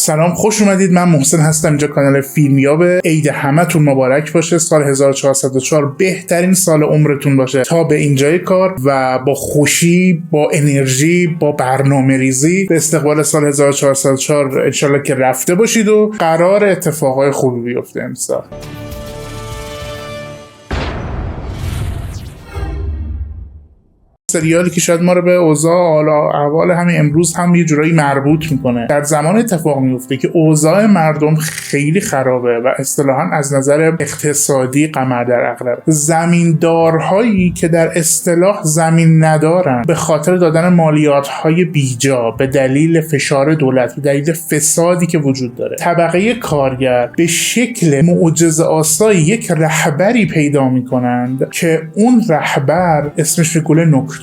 سلام، خوش اومدید. من محسن هستم، اینجا کانال فیلمیاب. عید همتون مبارک باشه. سال 1404 بهترین سال عمرتون باشه تا به اینجای کار و با خوشی، با انرژی، با برنامه ریزی به استقبال سال 1404 انشالله که رفته باشید و قرار اتفاقای خوبی بیفته امسال. سریالی که شاید ما رو به اوضاع احوال همین امروز هم یه جورایی مربوط میکنه. در زمان اتفاق میفته که اوضاع مردم خیلی خرابه و اصطلاحاً از نظر اقتصادی قمر در عقرب. زمیندارهایی که در اصطلاح زمین ندارن به خاطر دادن مالیات‌های بیجا به دلیل فشار دولت، به دلیل فسادی که وجود داره، طبقه کارگر به شکل معجزه‌آسایی یک رهبری پیدا میکنند که اون رهبر اسمش گل نکته.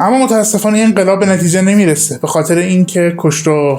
اما متاسفانه این انقلاب به نتیجه نمیرسه، به خاطر اینکه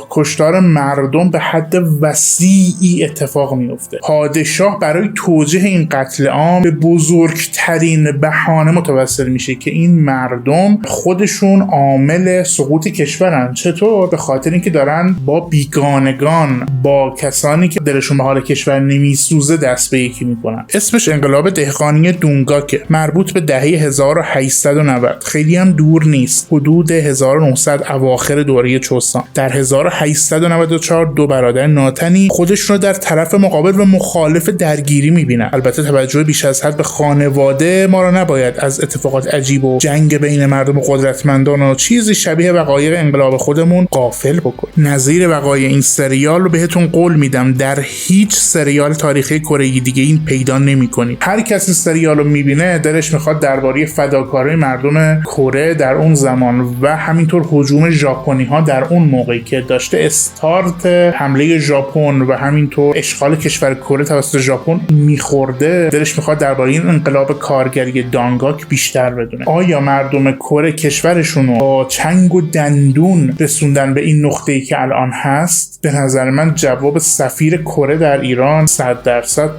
کشتار مردم به حد وسیعی اتفاق میفته. پادشاه برای توجیه این قتل عام به بزرگترین بهانه متوسل میشه که این مردم خودشون عامل سقوط کشورن. چطور؟ به خاطر اینکه دارن با بیگانگان، با کسانی که دلشون به حال کشور نمیسوزه دست به یکی میکنن. اسمش انقلاب دهقانی دونگاکه، مربوط به دهه 1890. خیلی هم دور نیست، حدود 1900 اواخر دوره چوسان. در 1894 دو برادر ناتنی خودشون رو در طرف مقابل و مخالف درگیری میبینن. البته توجه بیش از حد به خانواده ما را نباید از اتفاقات عجیب و جنگ بین مردم و قدرتمندان و چیزی شبیه وقایع انقلاب خودمون غافل بکن. نظیر وقایع این سریال رو بهتون قول میدم در هیچ سریال تاریخی کره دیگه این پیدا نمی‌کنید. هر کسی سریال رو میبینه دلش میخواد درباره فداکاری مردم کره در اون زمان و همینطور هجوم ژاپنی‌ها در اون موقعی که داشته استارت حمله ژاپن و همینطور اشغال کشور کره توسط ژاپن میخورده، دلش میخواد درباره این انقلاب کارگری دانگاک بیشتر بدونه. آیا مردم کره کشورشون رو با چنگ و دندون رسوندن به این نقطه‌ای که الان هست؟ به نظر من جواب سفیر کره در ایران 100%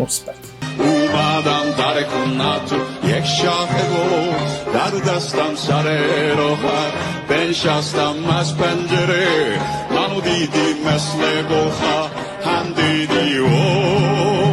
مثبت. یک شاخه بود در دستم سر روحت، بنشستم از پنجره منو دیدی مثل گلخا هم دیدی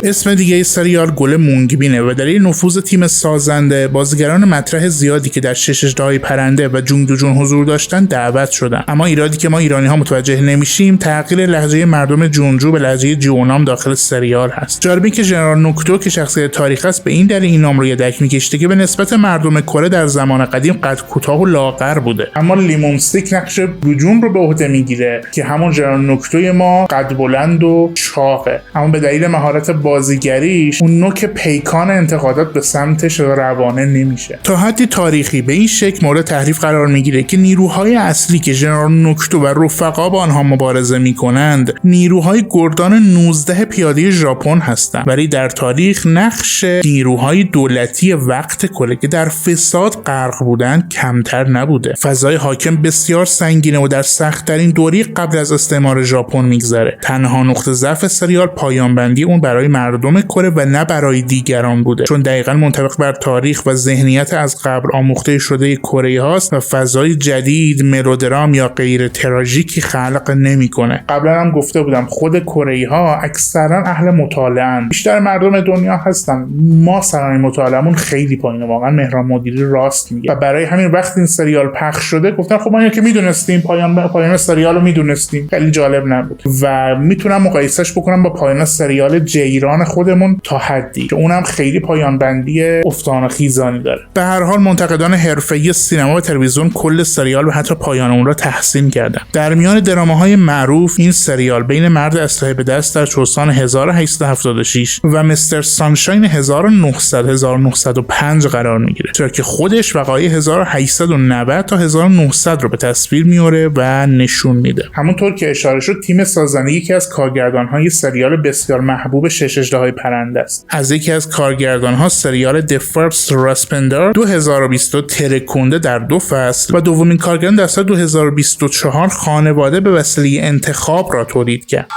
اسم دیگه سریال گل مونگبینه و دلیل نفوذ تیم سازنده بازیگران مطرح زیادی که در شش اژدهای پرنده و جونگ دو جون حضور داشتن دعوت شدن. اما ایرادی که ما ایرانی ها متوجه نمیشیم تغییر لهجه مردم جونجو به لهجه جیونام داخل سریال هست. جالبه که ژنرال نوکتو که شخصیت تاریخ است به این دلیل این نام رو یدک میکشته که به نسبت مردم کره در زمان قدیم قد کوتاه و لاغر بوده. اما لیمونستیک نقش بجون رو به عهده میگیره که همون ژنرال نوکتوی ما قد بلند و چاقه، اما به دلیل مهارت بازیگریش اون نوک پیکان انتقادات به سمتش روانه نمیشه. تا حدی تاریخی به این شکل مورد تحریف قرار میگیره که نیروهای اصلی که ژنرال نوکتو و رفقا با آنها مبارزه میکنند نیروهای گردان 19 پیاده ژاپن هستند، ولی در تاریخ نقش نیروهای دولتی وقت کره که در فساد غرق بودند کمتر نبوده. فضای حاکم بسیار سنگینه و در سخت‌ترین دوره قبل از استعمار ژاپن میگذره. تنها نقطه ضعف سریال پایان بندی اون برای مردم کره و نه برای دیگران بوده، چون دقیقاً منطبق بر تاریخ و ذهنیت از قبل آموخته شده کره هاست و فضای جدید ملودرام یا غیر تراژیکی خلق نمیکنه. قبلا هم گفته بودم خود کره ها اکثرا اهل مطالعه‌اند، بیشتر مردم دنیا هستن. ما سرانه مطالعه‌مون خیلی پایینه، واقعا مهران مدیری راست میگه و برای همین وقت این سریال پخش شده گفتن خب ما اینو که میدونستیم، پایان سریال رو میدونستیم، خیلی جالب نبود و میتونم مقایسهش بکنم با پایان سریال جیران خودمون تا حدی که اونم خیلی پایان بندی افتان خیزانی داره. به هر حال منتقدان حرفه‌ای سینما و تلویزیون کل سریال و حتی پایان اون را تحسین کردن. در میان دراماهای معروف این سریال بین مرد اسلحه به دست در چوسان 1876 و مستر سانشاین 1905 قرار میگیره، چرا که خودش وقایع 1890 تا 1900 رو به تصویر میاره و نشون میده. همونطور که اشاره شد تیم سازنده یکی از کارگردان‌های سریال بسیار محبوب شش اژدهای پرنده است. از یکی از کارگردان‌ها سریال The First Responder 2022 ترکونده در 2 فصل و دومین کارگردان در سال 2024 خانواده به وسیله انتخاب را تولید کرد.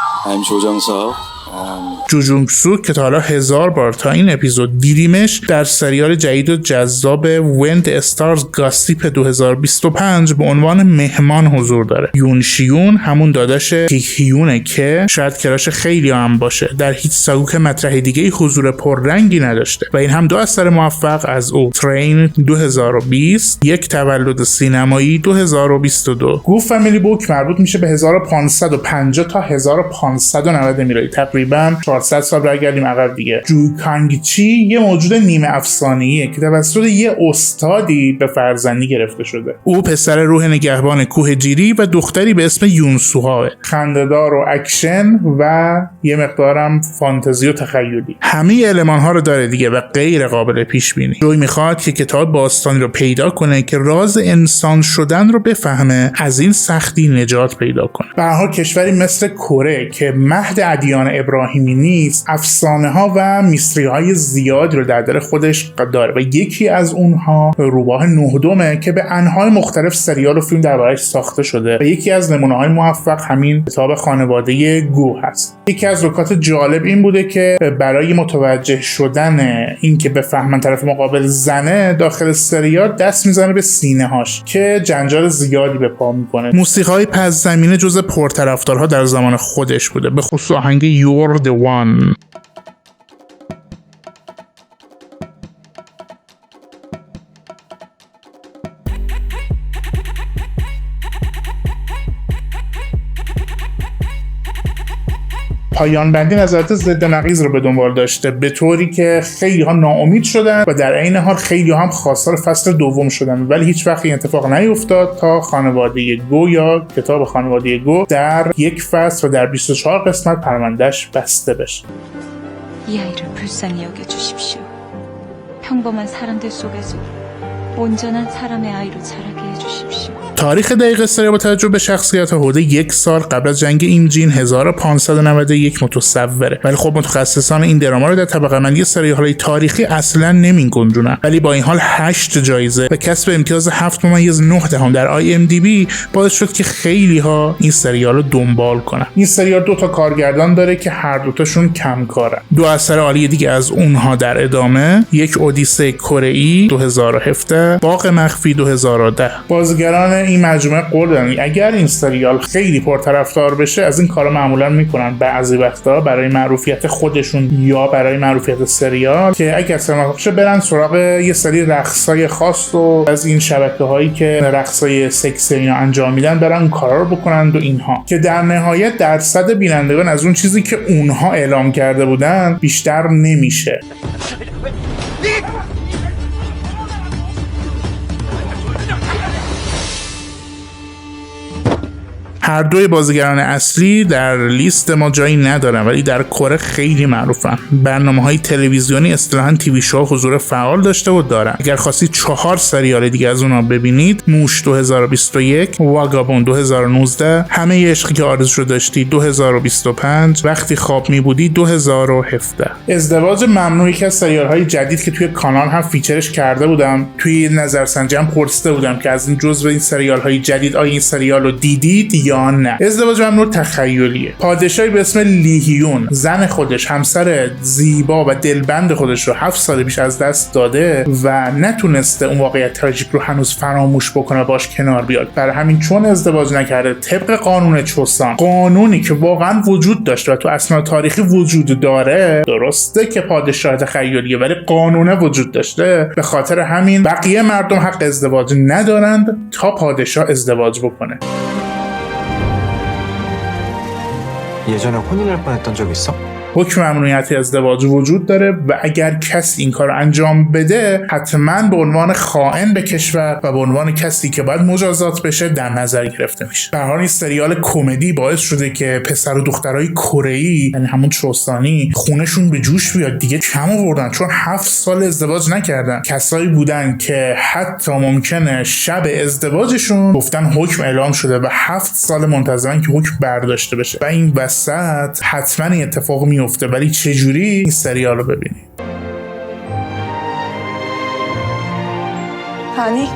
جوجوتسو که تا حالا 1000 بار تا این اپیزود دیدیمش در سریال جدید و جذاب وند استارز گاسیپ 2025 به عنوان مهمان حضور داره. یون شیون همون داداش هیکیونه که شاید کراش خیلی هم باشه. در هیچ ساگوک مطرح دیگه حضور پررنگی نداشته و این هم 2 اثر موفق از او: ترین 2020، یک تولد سینمایی 2022. گوف فامیلی بوک مربوط میشه به 1550 تا 1590 میلادی، تقریبا 400 سال برگردیم عقب دیگه. جو کانگ چی یه موجود نیمه افسانه‌ایه که توسط یه استادی به فرزندی گرفته شده. او پسر روح نگهبان کوه جیری و دختری به اسم یونسوها، خنده‌دار و اکشن و یه مقدارم فانتزی و تخیلی. همه المان‌ها رو داره دیگه و غیر قابل پیش بینی. جوی میخواد که کتاب باستانی رو پیدا کنه که راز انسان شدن رو بفهمه، از این سختی نجات پیدا کنه. به هر حال کشوری مثل کره که مهد ادیان ابراهیمی نیست، افسانه‌ها و میستری‌های زیادی رو در دل خودش داره و یکی از اونها روباه نهدمه که به انواع مختلف سریال و فیلم درباره‌اش ساخته شده و یکی از نمونه‌های موفق همین کتاب خانواده گو هست. یکی از نکات جالب این بوده که برای متوجه شدن اینکه بفهمن طرف مقابل زنه، داخل سریال دست میزنه به سینه‌هاش که جنجال زیادی به پا میکنه. موسیقی‌های پس زمینه جزء پرطرفدارها در زمان خودش بوده، به خصوص آهنگ You're the One. پایان بندی نظرات ضد نقیض رو به دنبال داشته، به طوری که خیلی ها ناامید شدن و در عین حال خیلی ها هم خواستار فصل دوم شدن، ولی هیچ وقت این اتفاق نیفتاد تا خانواده گو یا کتاب خانواده گو در یک فصل و در 24 قسمت پروندهش بسته بشه. 이 아이를 불쌍히 여겨주십시오. 평범한 사람들 속에서 온전한 사람의 아이로 자라게 해주십시오. تاریخ دقیق سریال با توجه به شخصیت حدود 1 سال قبل از جنگ اینجین 1591 متصوره، ولی خب متخصصان این دراما رو در طبقه بندی سریال‌های تاریخی اصلا نمی‌گنجونن. ولی با این حال 8 جایزه و کسب امتیاز 7.9 در IMDb باعث شد که خیلی ها این سریال رو دنبال کنن. این سریال 2 تا کارگردان داره که هر دوتاشون کمکارن. 2 اثر عالی دیگه از اونها در ادامه: یک اودیسه کره‌ای 2017، باغ مخفی 2010. بازیگران این مجموعه قول دادن اگر این سریال خیلی پرطرفدار بشه از این کارا معمولا میکنن، بعضی وقتا برای معروفیت خودشون یا برای معروفیت سریال، که اگر سریال بشه برن سراغ یه سری رقصای خاص و از این شبکه‌هایی که رقصای سکسی اینا انجام میدن برن اون کارا رو بکنن و اینها، که در نهایت درصد بینندگان از اون چیزی که اونها اعلام کرده بودن بیشتر نمیشه. هر دوی بازیگران اصلی در لیست ما جایی ندارن ولی در کره خیلی معروفن. برنامه‌های تلویزیونی اصطلاحاً تیوی شو حضور فعال داشته و دارن. اگر خواستید 4 سریال دیگه از اونها ببینید: موش 2021، واگابون 2019، همه عشقی که آرزو داشتی 2025، وقتی خواب میبودی 2017. ازدواج ممنوع که از سریال‌های جدید که توی کانال هم فیچرش کرده بودم، توی نظرسنجی هم پرسیده بودم که از این جزو این سریال‌های جدید آیا این سریال رو دیدید یا نه. ازدواج ممنوع تخیلیه. پادشاهی به اسم لیهیون زن خودش، همسر زیبا و دلبند خودش رو 7 سال پیش از دست داده و نتونسته اون واقعیت تراژیک رو هنوز فراموش بکنه، باش کنار بیاد. برای همین چون ازدواج نکرده، طبق قانون چوسان، قانونی که واقعا وجود داشته و تو اسناد تاریخی وجود داره، درسته که پادشاه تخیلیه ولی قانون وجود داشته، به خاطر همین بقیه مردم حق ازدواج ندارند تا پادشاه ازدواج بکنه. 예전에 혼이 날 뻔했던 적 있어? حکم ممنوعیت ازدواج وجود داره و اگر کسی این کار انجام بده حتما به عنوان خائن به کشور و به عنوان کسی که باید مجازات بشه در نظر گرفته میشه. به هر حال این سریال کمدی باعث شده که پسر و دخترای کره‌ای، یعنی همون چوسانی، خونشون به جوش بیاد دیگه. کم آوردن چون 7 سال ازدواج نکردن. کسایی بودن که حتی ممکنه شب ازدواجشون گفتن حکم اعلام شده و 7 سال منتظرن که حکم برداشته بشه و این وسط حتما این اتفاق میفته. ولی چجوری؟ این سریال رو ببینید. 아니,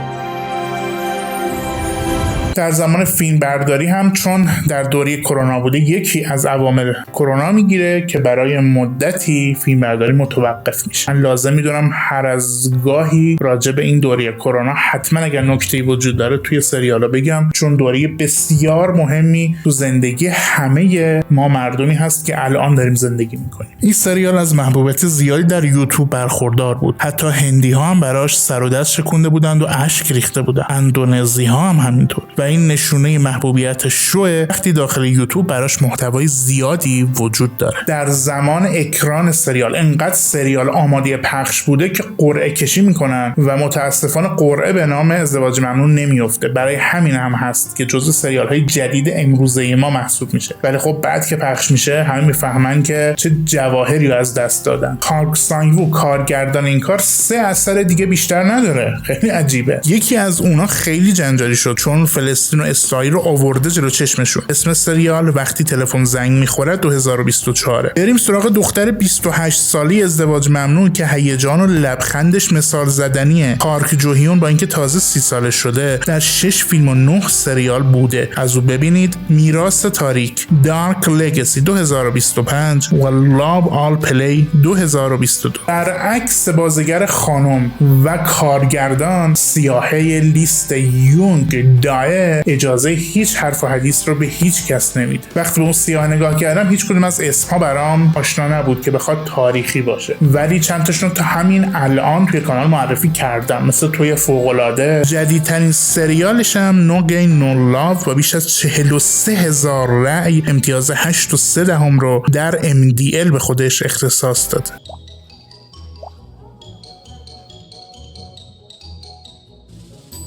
در زمان فیلم برداری هم چون در دوره کرونا بوده یکی از عوامل کرونا میگیره که برای مدتی فیلم برداری متوقف میشه. من لازم میدونم هر از گاهی راجع به این دوره کرونا حتما اگر نکته‌ای وجود داره توی سریالا بگم، چون دوره بسیار مهمی تو زندگی همه ما مردمی هست که الان داریم زندگی میکنیم. این سریال از محبوبیت زیادی در یوتیوب برخوردار بود. حتی هندی ها هم براش سر و دست شکونده بودند و اشک ریخته بودند. اندونزی ها هم همینطور. و این نشونه محبوبیت شوه وقتی داخل یوتیوب براش محتوای زیادی وجود داره. در زمان اکران سریال انقدر سریال آماده پخش بوده که قرعه کشی میکنن و متاسفانه قرعه به نام ازدواج ممنوع نمیفته. برای همین هم هست که جزو سریال های جدید امروزه ما محسوب میشه. ولی خب بعد که پخش میشه همه میفهمن که چه جواهری رو از دست دادن. پارک سانگ-وو کارگردان این کار 3 اثر دیگه بیشتر نداره. خیلی عجیبه. یکی از اونا خیلی جنجالی شد چون فلسطین و اسرائیل رو آورده جلو چشمشون. اسم سریال وقتی تلفن زنگ میخوره 2024. بریم سراغ دختر 28 ساله ازدواج ممنوع که هیجان و لبخندش مثال زدنیه. پارک جو هیون با اینکه تازه 30 ساله شده در 6 فیلم و 9 سریال بوده. از او ببینید: میراث تاریک، دارک لگسی 2025 و لاب آل پلی 2022. برعکس بازیگر خانم و کارگردان سیاهه لیست یونگ دایه اجازه هیچ حرف و حدیث رو به هیچ کس نمیده. وقتی به اون سیاه نگاه کردم هیچ کدوم از اسمها برام آشنا نبود که بخواد تاریخی باشه، ولی چند تاشون تا همین الان توی کانال معرفی کردم، مثل توی فوق‌العاده. جدیدترین سریالش هم نو گین نو لاو با بیش از 43,000 رأی امتیاز 8.3 رو در MDL به خودش اختصاص داده.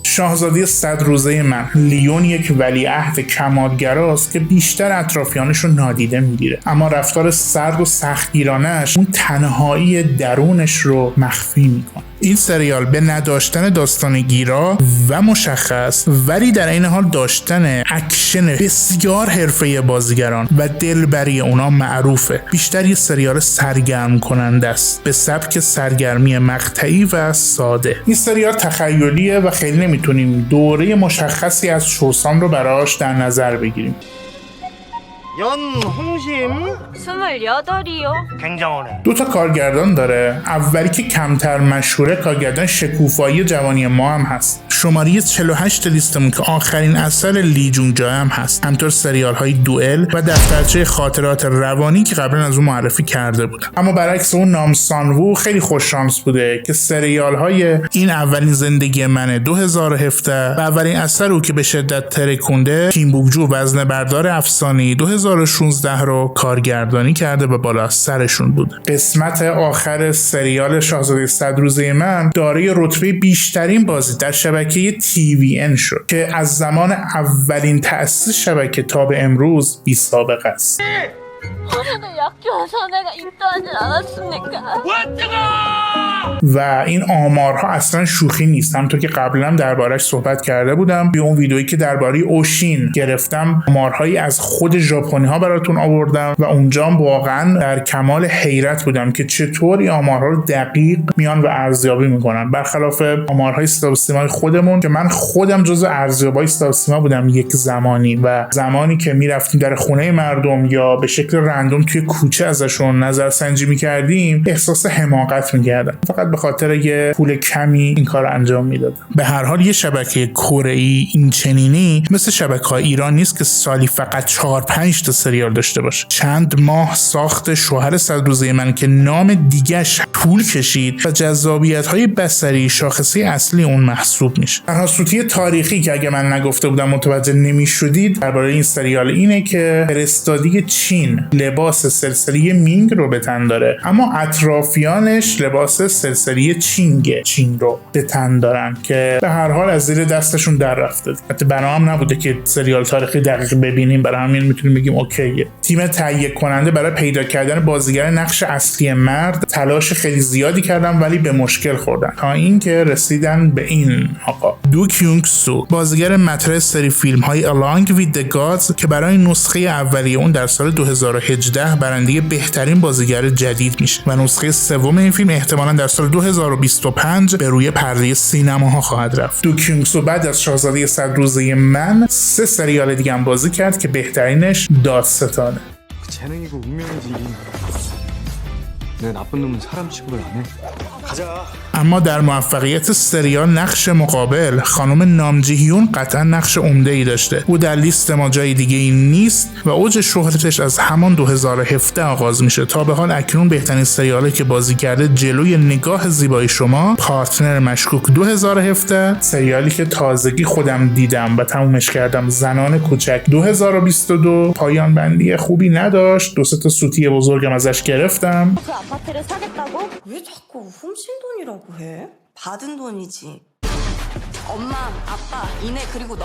شاهزاده 100 روزه من، لیون یک ولیعهد کمالگراست که بیشتر اطرافیانش رو نادیده میگیره، اما رفتار سرد و سختگیرانش اون تنهایی درونش رو مخفی میکنه. این سریال به نداشتن داستان گیرا و مشخص ولی در این حال داشتن اکشن بسیار حرفه‌ای بازیگران و دلبری اونا معروفه. بیشتر یه سریال سرگرم کننده است به سبک سرگرمی مقطعی و ساده. این سریال تخیلیه و خیلی نمیتونیم دوره مشخصی از شوسان رو براش در نظر بگیریم. 연홍심 28이요. 굉장하네. 2 کارگردان داره. اولی که کمتر مشهوره کارگردان شکوفایی جوانی ما هم هست. شماره 48 لیستمون که آخرین اثر لی جونگ جا هم هست. همطور سریال های دوئل و دفترچه خاطرات روانی که قبلا از اون معرفی کرده بودم. اما برعکس اون نام سان‌وو خیلی خوش شانس بوده که سریال های این اولین زندگی منه 2017 و اولین اثر او که به شدت ترکونده کیم بوک جو وزنه بردار افسانه‌ای 2016 رو کارگردانی کرده و بالا از سرشون بوده. قسمت آخر سریال شاهزاده 100 روزه من دارای رتبه بیشترین بازی در شبکه TVN شد که از زمان اولین تأسیس شبکه تا به امروز بی سابقه است. 약효한 사내가 입도하지 않았습니까? و این آمارها اصلا شوخی نیست. همونطور که قبلا دربارش صحبت کرده بودم توی اون ویدئویی که درباره اوشین گرفتم، آمارهایی از خود ژاپنی ها براتون آوردم و اونجا واقعا در کمال حیرت بودم که چطور این آمارها رو دقیق میان و ارزیابی میکنن، برخلاف آمارهای ستاب سینمای خودمون که من خودم جزو ارزیابای ستاب سینما بودم یک زمانی و زمانی که میرفتیم در خونه مردم یا به شکل رندوم توی کوچه ازشون نظرسنجی میکردیم احساس حماقت میکردم، فقط به خاطر یه پول کمی این کار انجام میدادم. به هر حال یه شبکه کره‌ای این چنینی مثل شبکه‌های ایران نیست که سالی فقط 4-5 تا سریال داشته باشه. چند ماه ساخت شوهر 100 روزه من که نام دیگش طول کشید و جذابیت‌های بصری شاخصه اصلی اون محسوب میشه. تنها سوتی تاریخی که اگه من نگفته بودم متوجه نمیشدید درباره این سریال اینه که فرستادی چین لباس سلسله مینگ رو به تن داره، اما اطرافیانش لباس سلسله چین رو به تن دارن که به هر حال از زیر دستشون در رفته. حتی برام نبوده که سریال تاریخی دقیق ببینیم، برای همین میتونیم بگیم اوکیه. تیم تهیه کننده برای پیدا کردن بازیگر نقش اصلی مرد تلاش خیلی زیادی کردن ولی به مشکل خوردن تا اینکه رسیدن به این آقا دو کیونگ سو، بازیگر مطرح سری فیلم های Along with the Gods که برای نسخه اولیه اون در سال 2018 برنده بهترین بازیگر جدید میشه و نسخه سوم این فیلم احتمالاً در سال سال 2025 به روی پرده سینماها خواهد رفت. دو کینگسو بعد از شاهزاده 100 روزه من 3 سریال دیگه هم بازی کرد که بهترینش دادستانه. 재능이고 운명이지. 내 나쁜 놈은 사람 취급을 안 해. 가자. اما در موفقیت سریال نقش مقابل خانم نام جی هیون قطعا نقش عمده‌ای داشته. او در لیست ما جای دیگه ای نیست و اوج شهرتش از همان 2017 آغاز میشه. تا به حال اکنون بهترین سریالی که بازی کرده جلوی نگاه زیبای شما، پارتنر مشکوک 2017، سریالی که تازگی خودم دیدم و تمومش کردم، زنان کوچک 2022 پایان بندی خوبی نداشت. 2-3 سوتی بزرگم ازش گرفتم. 그 아파트를 사겠다고? 왜 자꾸 훔친 돈이라고 해? 받은 돈이지. 엄마, 아빠, 이내 그리고 너.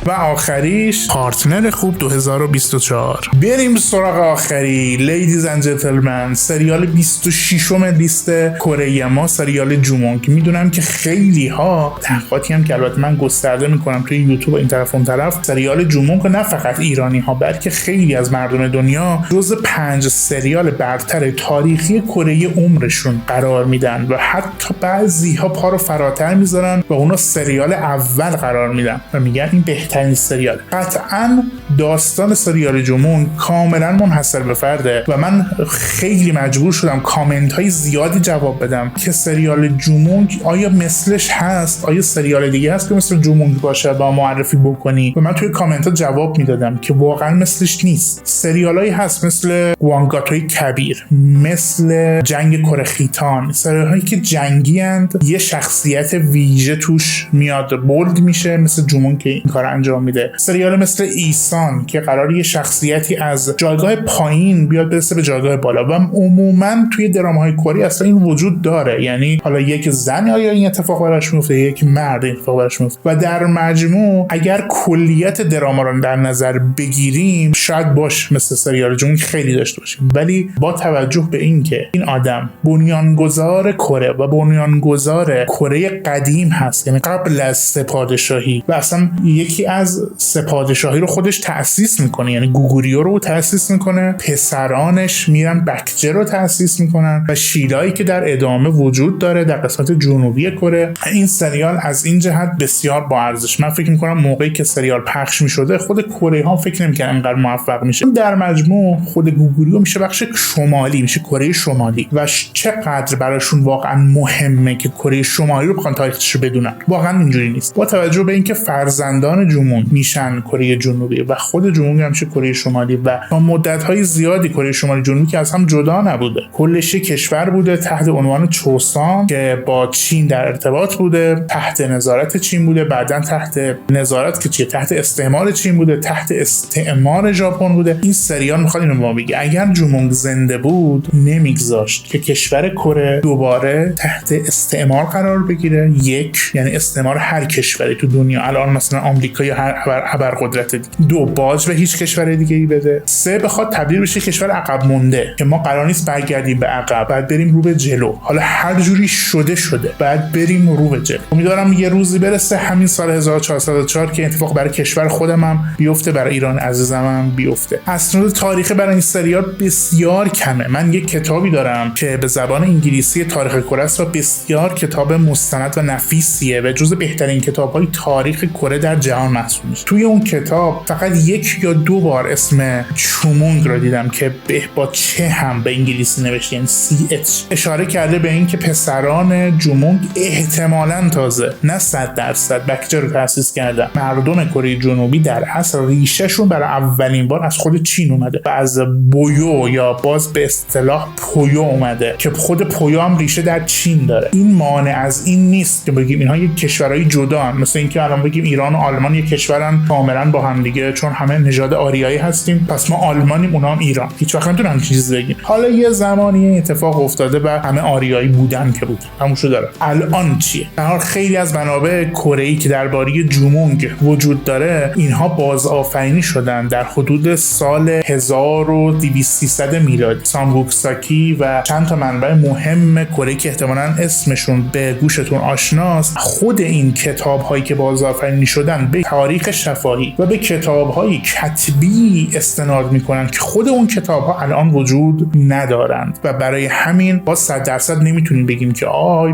و آخریش پارتنر خوب 2024. بریم سراغ آخری. لیدیز اند جنتلمن، سریال 26م لیست کره ما، سریال جومونگ. میدونم که خیلی ها تحقیقاتی هم که البته من گسترده میکنم توی یوتیوب این طرف اون طرف، سریال جومونگ نه فقط ایرانی ها بلکه خیلی از مردم دنیا جز 5 سریال برتر تاریخی کره عمرشون قرار میدن و حتی بعضی ها پا رو فراتر میذارن و اونا سریال اول قرار میدن و میگن این بهترین سریال. قطعا داستان سریال جومونگ کاملا منحصر به فرده و من خیلی مجبور شدم کامنت های زیادی جواب بدم که سریال جومونگ آیا مثلش هست، آیا سریال دیگه هست که مثل جومونگ باشه و معرفی بکنی. و من توی کامنت ها جواب میدادم که واقعا مثلش نیست. سریالایی هست مثل وانگاتوی کبیر، مثل جنگ کره خیتان، سریالایی که جنگی اند، یه شخصیت ویژه توش میاد بولد میشه، مثل جومونگ که این کار انجام میده. سریال مثل ایسان که قراره یه شخصیتی از جایگاه پایین بیاد برسه به جایگاه بالا و عموما توی دراماهای کره اصلا این وجود داره، یعنی حالا یک زن یا این اتفاق براش میفته، یک مرد این اتفاق براش میفته و در مجموع اگر کلیت دراما رو در نظر بگیریم شاید باش مثل سریال جومونگ خیلی داشته باشیم، ولی با توجه به این که این آدم بنیانگذار کره و بنیانگذار کره قدیم هست، یعنی قبل از سه‌پادشاهی و اصلا یکی از سه‌پادشاهی رو خودش تأسیس میکنه، یعنی گوگوریو رو تأسیس میکنه، پسرانش میرن بکجه رو تأسیس میکنن و شیلایی که در ادامه وجود داره در قسمت جنوبی کره. این سریال از این جهت بسیار با ارزش. من فکر میکنم موقعی که سریال پخش میشده خود کره ها فکر نمیکنن انقدر موفق میشه. در مجموع خود گوگوریو میشه بخش شمالی، میشه کره شمالی و چقدر براشون واقعا مهمه که کره شمالی رو بخوان تاریخش رو بدونن. واقعا اینجوری نیست. با توجه به اینکه فرزندان جومونگ میشن کره جنوبی و خود جومونگ هم میشه کره شمالی و تا مدت‌های زیادی کره شمالی جنوبی که از هم جدا نبوده، کلش کشور بوده تحت عنوان چوسان که با چین در ارتباط بوده، تحت نظارت چین بوده، بعداً تحت نظارت که چیه، تحت استعمار چین بوده، تحت استعمار ژاپن بوده. این سریال میخواد اینو ما بگه اگر جومونگ زنده بود نمیگذاشت که کشور کره دوباره تحت استعمار قرار بگیره. یک، یعنی استعمار هر کشوری تو دنیا، الان مثلا آمریکا یا هر ابرقدرت دیگه. دو، باج به هیچ کشور دیگه ای بده. سه، بخواد تبدیل بشه کشور عقب مونده که ما قرار نیست برگردیم به عقب، بعد بریم رو به جلو. حالا هر جوری شده بعد بریم رو به جلو. امیدوارم یه روزی برسه همین سال 1404 که اتفاق برای کشور خودم هم بیفته، برای ایران عزیزم هم بیفته. اسناد تاریخی برای این سریال بسیار کمه. من یک کتابی دارم که به زبان انگلیسی تاریخ کره است و بسیار کتاب مستند و نفیسیه و جزو بهترین کتاب‌های تاریخ کره در جهان محسوب میشه. توی اون کتاب فقط 1 یا 2 بار اسم جومونگ رو دیدم که با چه هم به انگلیسی نوشته، یعنی CH، اشاره کرده به این که پسران جومونگ احتمالاً تازه نه 100% بکجه رو تأسیس کردن. مردم کره جنوبی در اصل ریشهشون برای اولین بار از خود چین اومده و از بویو یا باز به اصطلاح پویو اومده که خود پویو هم ریشه در چین داره. این مانع از این نیست که بگیم اینها یک کشورهای جدا هستند، مثل اینکه الان بگیم ایران و آلمان یک کشورن کاملا با هم دیگه، چون همه نژاد آریایی هستیم پس ما آلمانیم اونا هم ایران. هیچ وقت نمیتونن چیزی بگیم. حالا یه زمانی این اتفاق افتاده و همه آریایی بودن که بود، همونشو داره. الان چیه؟ در حال خیلی از منابع کره‌ای که درباره جومونگ وجود داره اینها بازآفرینی شدن در حدود سال 1200 میلادی. سامگوکساکی و چند تا منبع مهم کره که احتمالاً اسمشون به گوشتون آشناست، خود این کتاب‌هایی که بازآفرینی شدن به تاریخ شفاهی و به کتاب‌های کتبی استناد میکنن که خود اون کتاب‌ها الان وجود ندارند و برای همین با 100% نمیتونیم بگیم که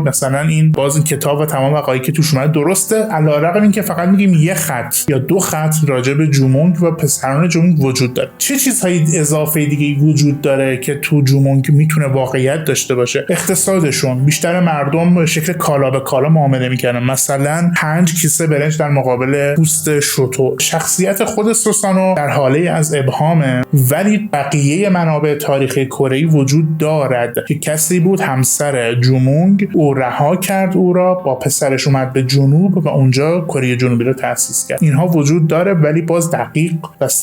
مثلا این کتاب و تمام وقایعی که توش اومده درسته، علی‌رغم اینکه فقط میگیم یه خط یا 2 خط راجع به جومونگ و پسران جومونگ وجود داره. چه چیزهای اضافه دیگه وجود داره که تو جومونگ میتونه واقعیت داشته باشه؟ اقتصادشون، بیشتر مردم به شکل کالا به کالا معامله میکنن، مثلا 5 کیسه برنج در مقابل پوست شتر. شخصیت خود سوسانو در حاله از ابهامه، ولی بقیه منابع تاریخی کره‌ای وجود دارد که کسی بود همسر جومونگ او رها کرد، او را با پسرش اومد به جنوب و اونجا کره جنوبی رو تأسیس کرد. اینها وجود داره ولی باز دقیق و 100%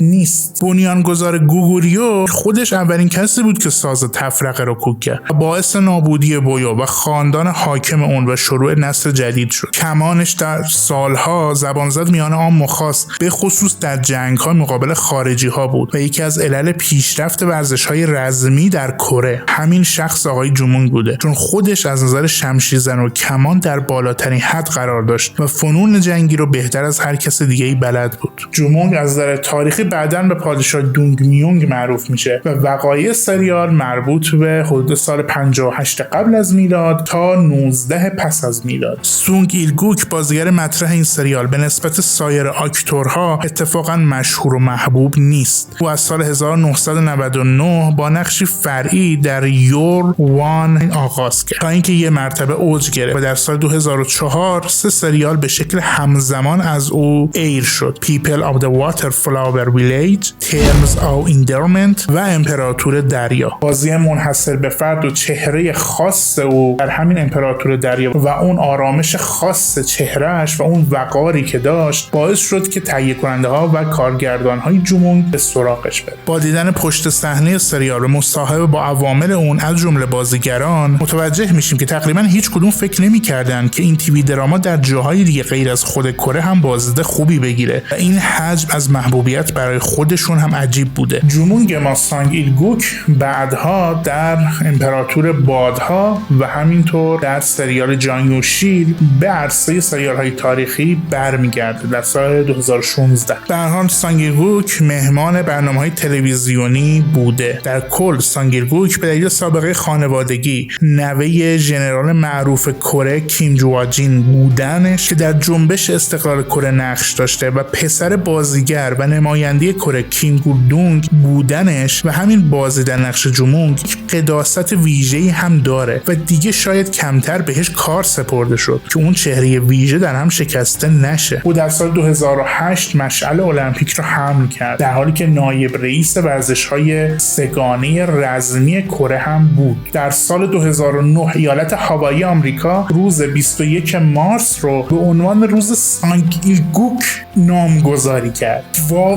نیست. بنیانگذار گوگوریو خودش اولین کسی بود که ساز تفرقه رو کوک کرد، باعث نابودی بویو و خاندان حاکم اون و شروع نسل جدید شد. کمانش در سالها زبان زد میان عام و خاص، به خصوص در جنگ‌ها مقابل خارجی‌ها بود و یکی از علل پیشرفت ورزش‌های رزمی در کره همین شخص آقای جومونگ بوده، چون خودش از نظر شمشیرزن و کمان در بالاترین حد قرار داشت و فنون جنگی رو بهتر از هر کس دیگه‌ای بلد بود. جومونگ از نظر تاریخی بعداً به پادشاه دونگ میونگ معروف میشه و وقایع سریال مربوط به حدود سال 58 قبل از میلاد تا 19 پس از میلاد. سونگ ایل گوک بازیگر مطرح این سریال به نسبت سایر آکتورها اتفاقاً مشهور و محبوب نیست. او از سال 1999 با نقشی فرعی در یور وان آغاز کرد تا اینکه یه مرتبه اوج گرفت و در سال 2004 3 سریال به شکل همزمان از او ایر شد: People of the Waterflower Village، Terms of Endearment و امپراتور دریا. بازی منحصر به فرد و چهره خاص او در همین امپراتور دریا و اون آرامش خاص چهرهش و اون وقاری که داشت باعث شد که تهیه کننده ها و کارگردان های جومونگ به سراغش بره. با دیدن پشت صحنه سریال و مصاحبه با عوامل اون از جمله بازیگران متوجه میشیم که تقریبا هیچ کدوم فکر نمی‌کردن که این تیوی دراما در جاهای دیگه غیر از خود کره هم بازدید خوبی بگیره و این حجم از محبوبیت برای خودشون هم عجیب بوده. جومونگ ما سانگ ایل گوک بعدها در امپراتور بادها و همینطور در سریال جان یوشیر به عرصه سریال‌های تاریخی برمیگرده در سال 2016. در حال سانگ ایل گوک مهمان برنامه‌های تلویزیونی بوده. در کل سانگ ایل گوک به دلیل سابقه خانوادگی نوه ژنرال معروف کره کیم جواجین بودنش که در جنبش استقلال کره نقش داشته و پسر بازیگر و نماینده کره کیم گودونگ بودنش و همین بازی در نقش جومونگ قداست ویژه‌ای هم داره و دیگه شاید کمتر بهش کار سپرده شد که اون چهره ویژه در هم شکسته نشه. او در سال 2008 مشعل المپیک رو حمل کرد در حالی که نایب رئیس ورزش‌های سگانه رزمی کره هم بود. در سال 2009 ایالت هاوایی آمریکا روز 21 مارس رو به عنوان روز سانگ ایل گوک نامگذاری کرد.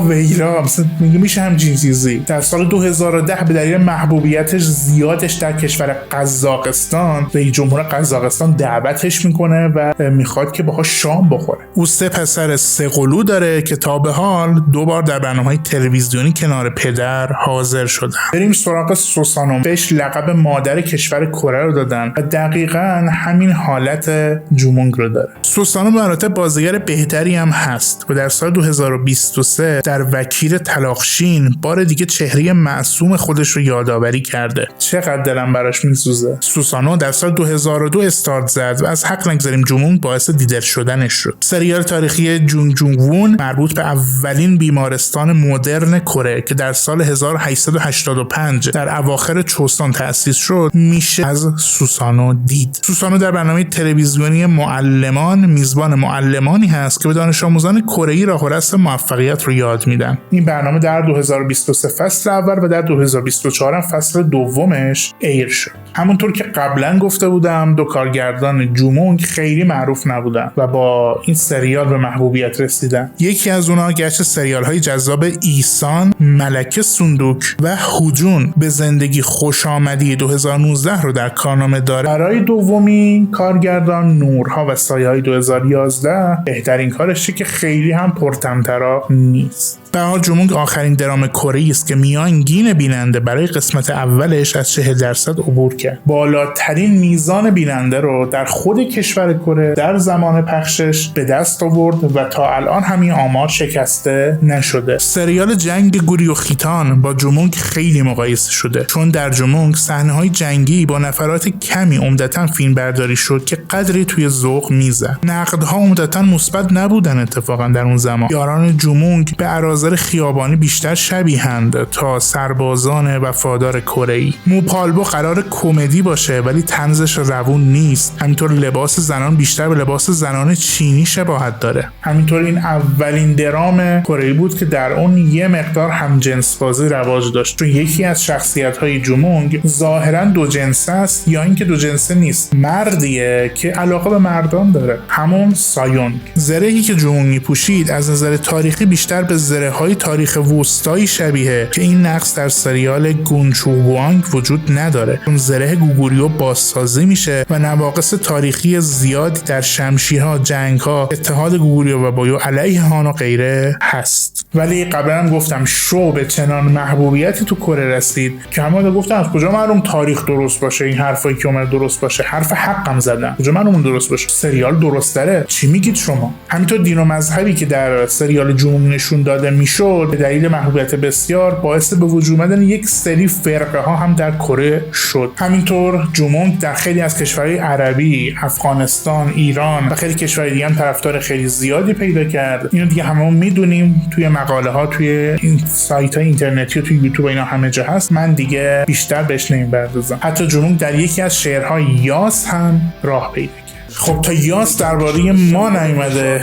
ویرا مثلا میشه همچین چیزی. در سال 2010 به دلیل محبوبیتش زیادش در کشور قزاقستان رئیس جمهور قزاقستان دعوتش میکنه و میخواد که باهاش شام بخوره. او 3 پسر 3 قلو داره که تا به حال 2 بار در برنامه‌های تلویزیونی کنار پدر حاضر شدن. بریم سراغ سوسانو. بهش لقب مادر کشور کره رو دادن و دقیقاً همین حالت جومونگ رو داره. سوسانو به البته بازیگر بهتری هم هست و در سال 2023 در وکیل طلاقشین بار دیگه چهره معصوم خودش رو یادآوری کرده. چقدر دلم براش میسوزه. سوسانو در سال 2002 استارت زد و از حق نگذاریم جومونگ باعث دیده شدنش شد. سریال تاریخی جونگ جونگ وون مربوط به اولین بیمارستان مدرن کره که در سال 1885 در اواخر چوسان تأسیس شد میشه از سوسانو دید. سوسانو در برنامه تلویزیونی معلمان میزبان معلمانی هست که به دانش آموزان کره‌ای راه و رسم موفقیت رو یاد میدن. این برنامه در 2023 فصل اول و در 2024 فصل دومش ایر شد. همونطور که قبلا گفته بودم 2 کارگردان جومونگ خیلی معروف نبودن و با این سریال به محبوبیت رسیدن. یکی از اونها گشت سریال‌های جذاب ایسان، ملکه صندوق و هجون به زندگی خوش آمدی 2019 رو در کارنامه داره. برای دومی کارگردان نورها و سایه‌های 2011 بهترین کارشه که خیلی هم پرطمطراق نیست. به هر حال جمونگ آخرین درام کره‌ای است که میانگین بیننده برای قسمت اولش از 40% عبور کرد. بالاترین میزان بیننده رو در خود کشور کره در زمان پخشش به دست آورد و تا الان همین آمار شکسته نشده. سریال جنگ گوری و خیتان با جمونگ خیلی مقایسه شده، چون در جمونگ صحنه‌های جنگی با نفرات کمی عمدتاً فیلم برداری شد که قدری توی ذوق میزد. نقدها عمدتاً مثبت نبودن. اتفاقا در اون زمان یاران جمونگ به اراذل خیابانی بیشتر شبیهند تا سربازان وفادار کره‌ای. موپالبو قرار کمدی باشه ولی طنزش روون نیست. همینطور لباس زنان بیشتر به لباس زنان چینی شباهت داره. همینطور این اولین درام کره‌ای بود که در اون یه مقدار همجنس بازی رواج داشت، چون یکی از شخصیت‌های جمونگ ظاهراً دو جنسه است یا اینکه دو جنسه نیست، مردیه که علاقه به مردان داره، همون سایونگ. زرهی که جمونگ میپوشید از نظر تاریخی بیشتر به زره‌های تاریخ وسطایی شبیه که این نقص در سریال گونچوگوانگ وجود نداره، چون زره گوگوریو بازسازی میشه و نواقص تاریخی زیادی در شمشیرها، جنگ‌ها، اتحاد گوگوریو و بایو علیه هان و غیره هست. ولی قبلا هم گفتم شو به چنان محبوبیتی تو کره رسید که همه گفتن از کجا معلوم تاریخ درست باشه، این حرفایی که اومد درست باشه، حرف حقم زدن، کجا معلوم درست باشه، سریال درست داره، چی میگید شما؟ همینطور دین و مذهبی که در سریال جمونگ نشون داده میشد به دلیل محبوبیت بسیار باعث به وجود اومدن یک سری فرقه ها هم در کره شد. همینطور جمونگ در خیلی از کشورهای عربی، افغانستان، ایران و خیلی کشورهای دیگه هم طرفدار خیلی زیادی پیدا کرد. اینو دیگه هممون میدونیم، توی مقاله ها، توی این سایت های اینترنتی و توی یوتیوب اینا همه جا هست. من دیگه بیشتر بهش نمی‌پردازم. حتی جمونگ در یکی از شعرهای یاس هم راه پیدا کرد. خب تا یاس درباره ما نیومده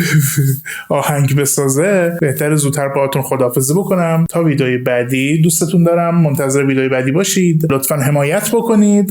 آهنگ بسازه، بهتره زودتر باهاتون خداحافظی بکنم تا ویدیوی بعدی. دوستتون دارم، منتظر ویدیوی بعدی باشید. لطفاً حمایت بکنید.